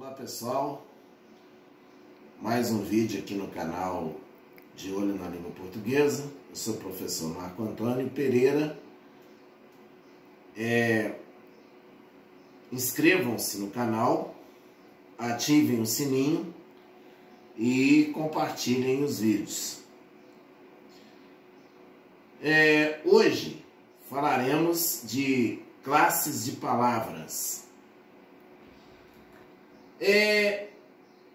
Olá pessoal, mais um vídeo aqui no canal De Olho na Língua Portuguesa. Eu sou o professor Marco Antônio Pereira. Inscrevam-se no canal, ativem o sininho e compartilhem os vídeos. Hoje falaremos de classes de palavras.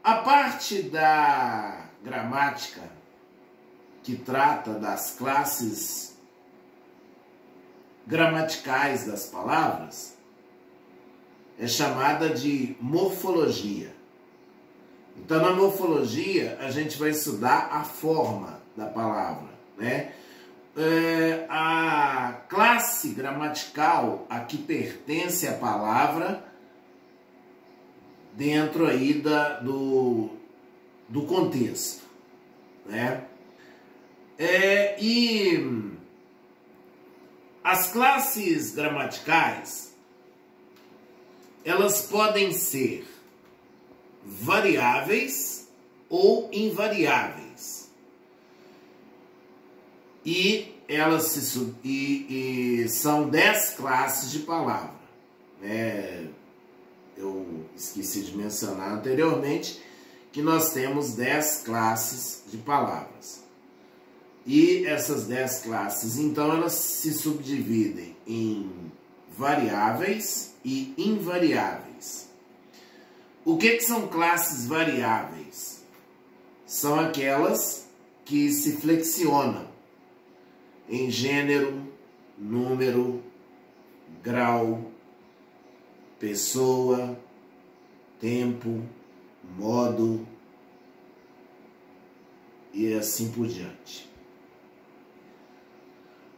A parte da gramática que trata das classes gramaticais das palavras é chamada de morfologia. Então, na morfologia, a gente vai estudar a forma da palavra, né? A classe gramatical a que pertence a palavra dentro aí do contexto, né? E as classes gramaticais, elas podem ser variáveis ou invariáveis. E elas são 10 classes de palavra, né? Eu esqueci de mencionar anteriormente que nós temos 10 classes de palavras. E essas 10 classes, então, elas se subdividem em variáveis e invariáveis. O que são classes variáveis? São aquelas que se flexionam em gênero, número, grau, pessoa, tempo, modo e assim por diante.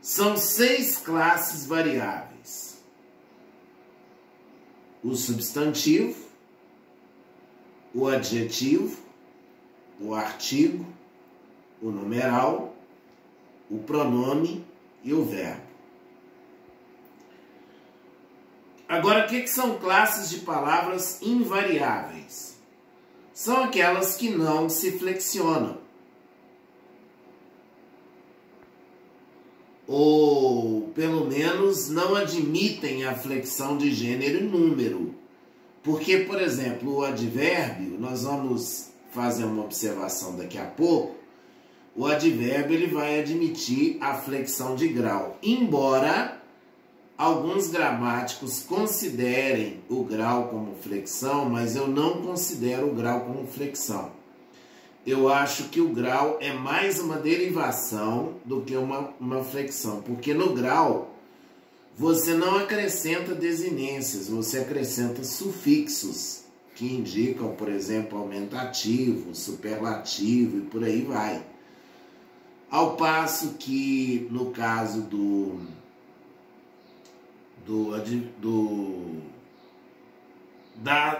São 6 classes variáveis: o substantivo, o adjetivo, o artigo, o numeral, o pronome e o verbo. Agora, o que são classes de palavras invariáveis? São aquelas que não se flexionam, ou pelo menos não admitem a flexão de gênero e número. Porque, por exemplo, o advérbio, nós vamos fazer uma observação daqui a pouco, o advérbio ele vai admitir a flexão de grau, embora alguns gramáticos considerem o grau como flexão, mas eu não considero o grau como flexão. Eu acho que o grau é mais uma derivação do que uma flexão, porque no grau você não acrescenta desinências, você acrescenta sufixos que indicam, por exemplo, aumentativo, superlativo e por aí vai. Ao passo que no caso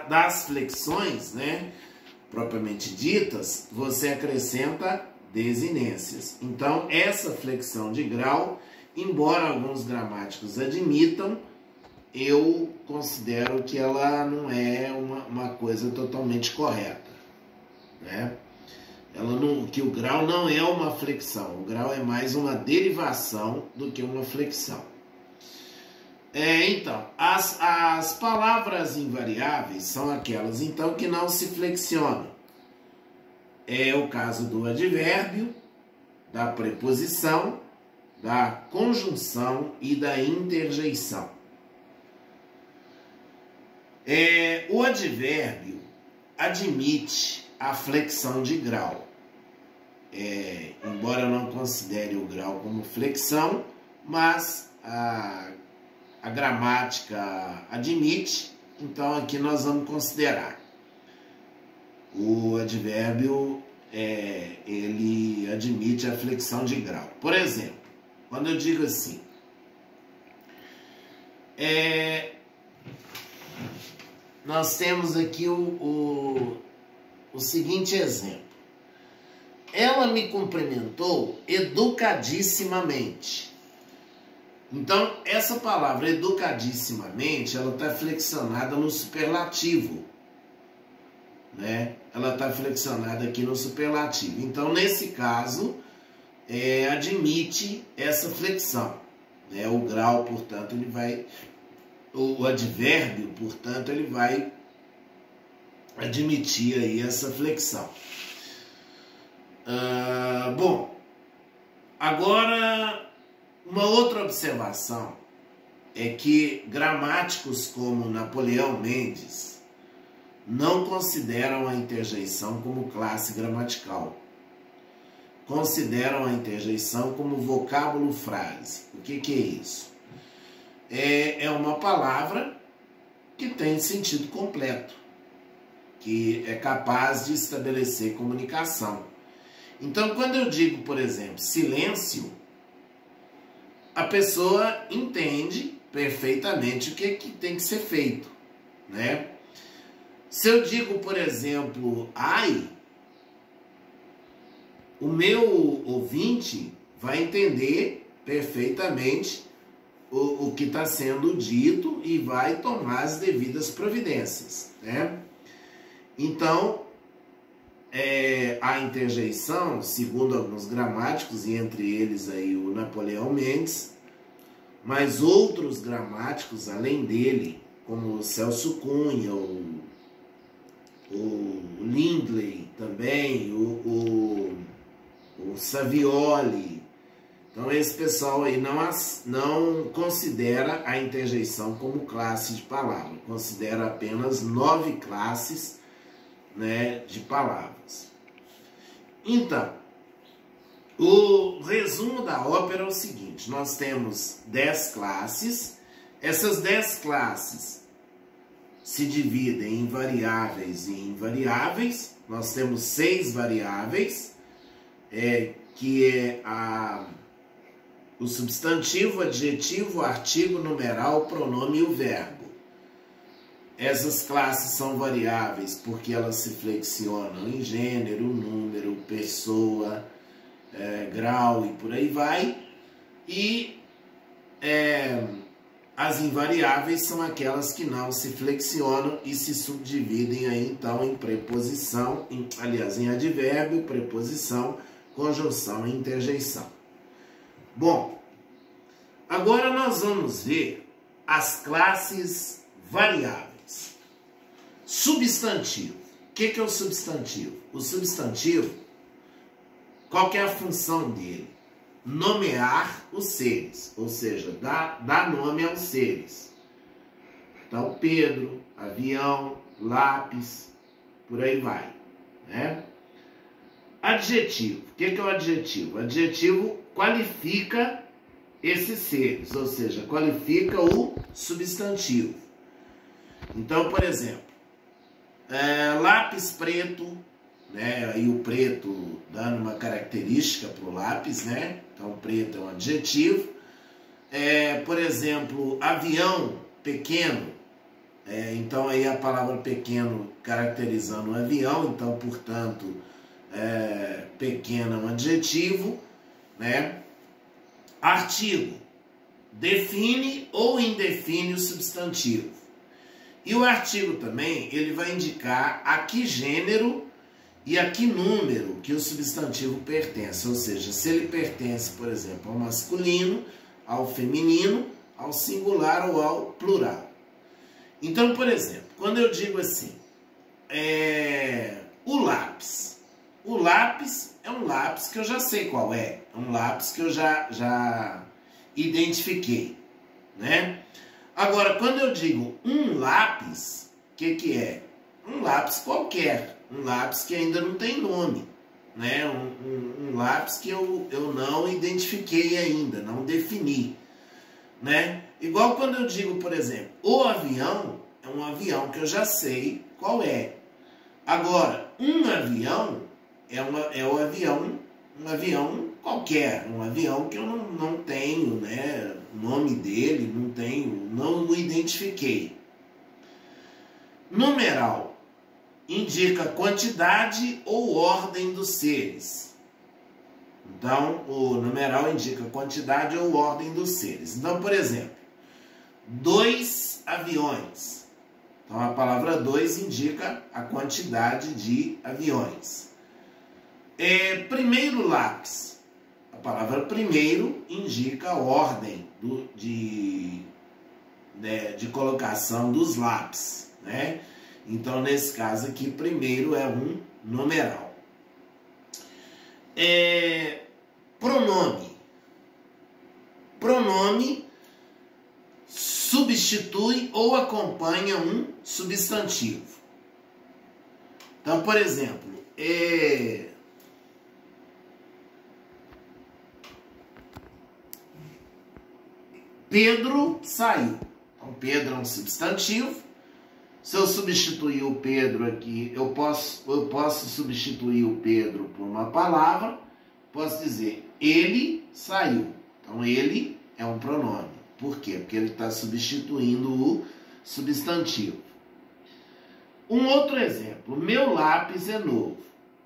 das flexões, né, propriamente ditas, você acrescenta desinências. Então, essa flexão de grau, embora alguns gramáticos admitam, eu considero que ela não é uma coisa totalmente correta, né? Que o grau não é uma flexão, o grau é mais uma derivação do que uma flexão. Então, as palavras invariáveis são aquelas, então, que não se flexionam. É o caso do advérbio, da preposição, da conjunção e da interjeição. O advérbio admite a flexão de grau. Embora eu não considere o grau como flexão, mas a gramática admite, então aqui nós vamos considerar. O advérbio, ele admite a flexão de grau. Por exemplo, quando eu digo assim, nós temos aqui o seguinte exemplo. Ela me cumprimentou educadissimamente. Então, essa palavra educadissimamente, ela está flexionada no superlativo. né? Ela está flexionada aqui no superlativo. Então, nesse caso, admite essa flexão, né? O grau, portanto, ele vai... O advérbio, portanto, ele vai admitir aí essa flexão. Bom, agora, uma outra observação é que gramáticos como Napoleão Mendes não consideram a interjeição como classe gramatical. Consideram a interjeição como vocábulo frase. O que é isso? É uma palavra que tem sentido completo, que é capaz de estabelecer comunicação. Então, quando eu digo, por exemplo, silêncio, a pessoa entende perfeitamente o que tem que ser feito, né? Se eu digo, por exemplo, ai, o meu ouvinte vai entender perfeitamente o que está sendo dito e vai tomar as devidas providências, né? Então, a interjeição, segundo alguns gramáticos, e entre eles aí o Napoleão Mendes, mas outros gramáticos além dele, como o Celso Cunha, o Lindley também, o Savioli. Então esse pessoal aí não considera a interjeição como classe de palavra, considera apenas 9 classes, né, de palavras. Então, o resumo da ópera é o seguinte: nós temos 10 classes, essas 10 classes se dividem em variáveis e invariáveis. Nós temos 6 variáveis, que é o substantivo, adjetivo, artigo, numeral, pronome e o verbo. Essas classes são variáveis porque elas se flexionam em gênero, número, pessoa, grau e por aí vai. E as invariáveis são aquelas que não se flexionam e se subdividem aí então em preposição, em advérbio, preposição, conjunção e interjeição. Bom, agora nós vamos ver as classes variáveis. Substantivo. O que é o substantivo? O substantivo, qual que é a função dele? Nomear os seres, ou seja, dar nome aos seres. Então, Pedro, avião, lápis, por aí vai, né? Adjetivo. O que é o adjetivo? O adjetivo qualifica esses seres, ou seja, qualifica o substantivo. Então, por exemplo, lápis preto, né? Aí o preto dando uma característica para o lápis, né? Então, preto é um adjetivo. Por exemplo, avião pequeno. Então, aí a palavra pequeno caracterizando o avião. Então, portanto, pequeno é um adjetivo, né? Artigo. Define ou indefine o substantivo. E o artigo também, ele vai indicar a que gênero e a que número que o substantivo pertence. Ou seja, se ele pertence, por exemplo, ao masculino, ao feminino, ao singular ou ao plural. Então, por exemplo, quando eu digo assim, o lápis. O lápis é um lápis que eu já sei qual é. É um lápis que eu já identifiquei, né? Agora, quando eu digo um lápis, o que é? Um lápis qualquer. Um lápis que ainda não tem nome, né? Um lápis que eu não identifiquei ainda, não defini, né? Igual quando eu digo, por exemplo, o avião, é um avião que eu já sei qual é. Agora, um avião um avião qualquer, um avião que eu não tenho, né, o nome dele, não o identifiquei. Numeral indica quantidade ou ordem dos seres. Então, o numeral indica quantidade ou ordem dos seres. Então, por exemplo, 2 aviões. Então, a palavra 2 indica a quantidade de aviões. Primeiro lápis. A palavra primeiro indica a ordem de colocação dos lápis, né? Então, nesse caso aqui, primeiro é um numeral. Pronome. Pronome substitui ou acompanha um substantivo. Então, por exemplo, Pedro saiu. Então, Pedro é um substantivo. Se eu substituir o Pedro aqui, eu posso substituir o Pedro por uma palavra. Posso dizer, ele saiu. Então, ele é um pronome. Por quê? Porque ele está substituindo o substantivo. Um outro exemplo. Meu lápis é novo.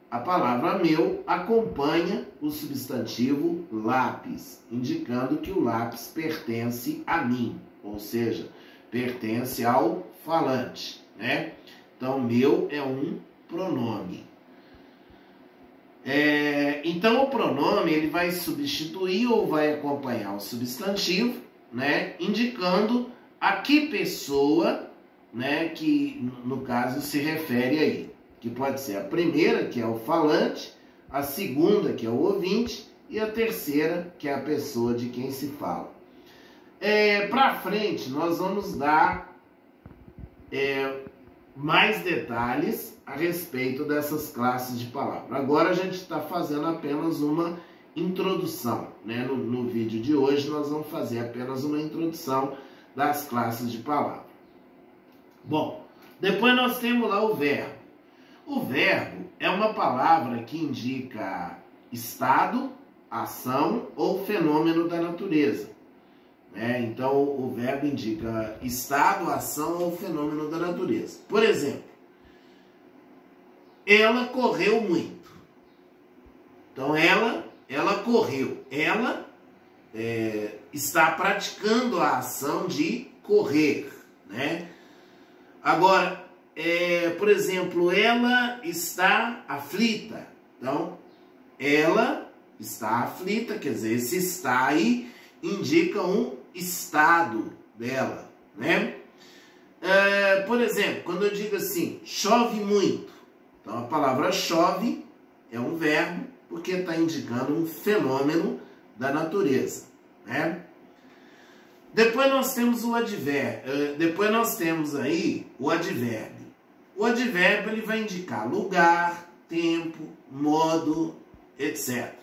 A palavra meu acompanha o substantivo lápis, indicando que o lápis pertence a mim, ou seja, pertence ao falante, né? Então, meu é um pronome. Então, o pronome ele vai substituir ou vai acompanhar o substantivo, né? Indicando a que pessoa, né, que no caso se refere aí. Que pode ser a primeira, que é o falante, a segunda, que é o ouvinte, e a terceira, que é a pessoa de quem se fala. Para frente, nós vamos dar mais detalhes a respeito dessas classes de palavras. Agora a gente está fazendo apenas uma introdução, né? No vídeo de hoje nós vamos fazer apenas uma introdução das classes de palavra. Bom, depois nós temos lá o verbo. O verbo é uma palavra que indica estado, ação ou fenômeno da natureza. Então, o verbo indica estado, ação ou fenômeno da natureza. Por exemplo, ela correu muito. Então, ela correu. Ela está praticando a ação de correr, né? Agora, por exemplo, ela está aflita. Então, ela está aflita, quer dizer, esse está aí indica um estado dela, né? Por exemplo, quando eu digo assim, chove muito. Então, a palavra chove é um verbo, porque está indicando um fenômeno da natureza, né? Depois nós temos o advérbio. Depois nós temos aí o advérbio. O advérbio ele vai indicar lugar, tempo, modo, etc.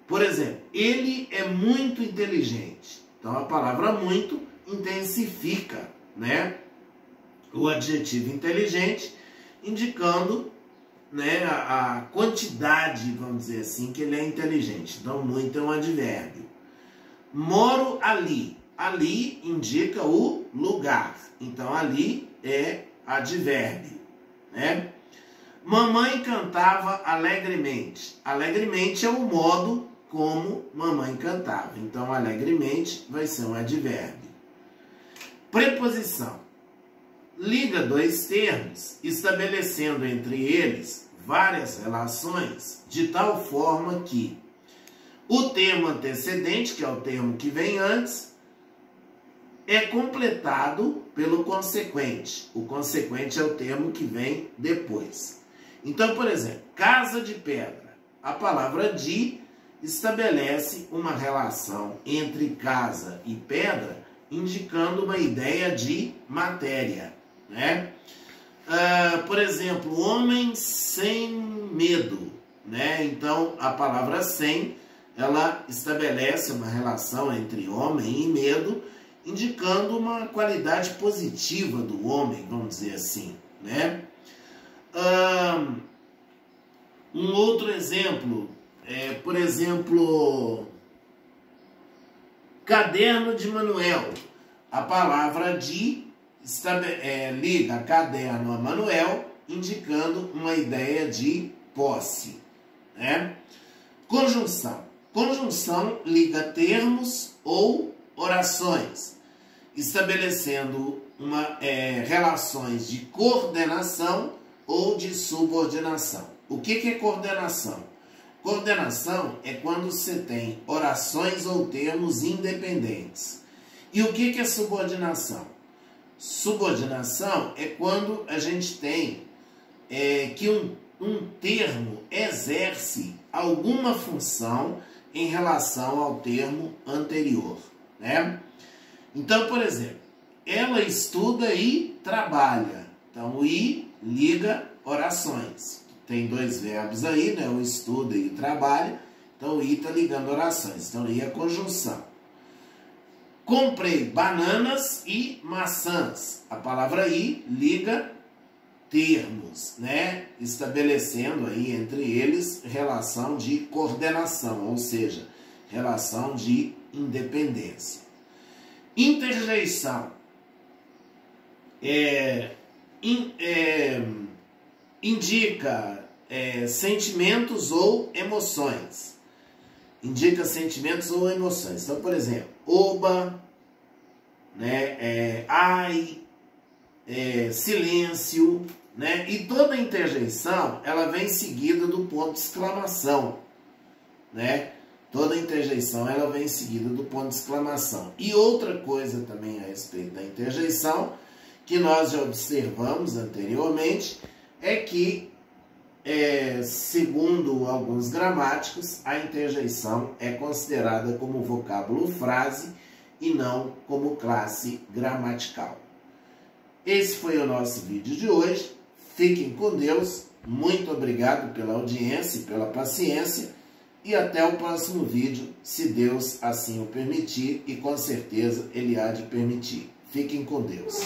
Por exemplo, ele é muito inteligente. Então, a palavra muito intensifica, né, o adjetivo inteligente, indicando, né, a quantidade, vamos dizer assim, que ele é inteligente. Então, muito é um advérbio. Moro ali. Ali indica o lugar. Então, ali é advérbio, né? Mamãe cantava alegremente. Alegremente é o modo como mamãe cantava. Então, alegremente vai ser um advérbio. Preposição. Liga dois termos, estabelecendo entre eles várias relações, de tal forma que o termo antecedente, que é o termo que vem antes, é completado pelo consequente. O consequente é o termo que vem depois. Então, por exemplo, casa de pedra. A palavra de estabelece uma relação entre casa e pedra, indicando uma ideia de matéria, né? Por exemplo, homem sem medo, né? Então, a palavra sem, ela estabelece uma relação entre homem e medo, indicando uma qualidade positiva do homem, vamos dizer assim, né? Um outro exemplo por exemplo, caderno de Manuel. A palavra de liga caderno a Manuel, indicando uma ideia de posse, né? Conjunção. Conjunção liga termos ou orações, estabelecendo relações de coordenação ou de subordinação. O que é coordenação? Coordenação é quando você tem orações ou termos independentes. E o que é subordinação? Subordinação é quando a gente tem que um termo exerce alguma função em relação ao termo anterior, né? Então, por exemplo, ela estuda e trabalha. Então, o I liga orações. Tem dois verbos aí, né? O estuda e o trabalha. Então, o I está ligando orações. Então, I é conjunção. Comprei bananas e maçãs. A palavra I liga termos, né? Estabelecendo aí entre eles relação de coordenação, ou seja, relação de independência. Interjeição indica sentimentos ou emoções. Indica sentimentos ou emoções. Então, por exemplo, oba, né? Ai, silêncio, né? E toda interjeição, ela vem seguida do ponto de exclamação, né? Toda interjeição, ela vem seguida do ponto de exclamação. E outra coisa também a respeito da interjeição, que nós já observamos anteriormente, é que, segundo alguns gramáticos, a interjeição é considerada como vocábulo frase e não como classe gramatical. Esse foi o nosso vídeo de hoje. Fiquem com Deus. Muito obrigado pela audiência e pela paciência. E até o próximo vídeo, se Deus assim o permitir, e com certeza Ele há de permitir. Fiquem com Deus.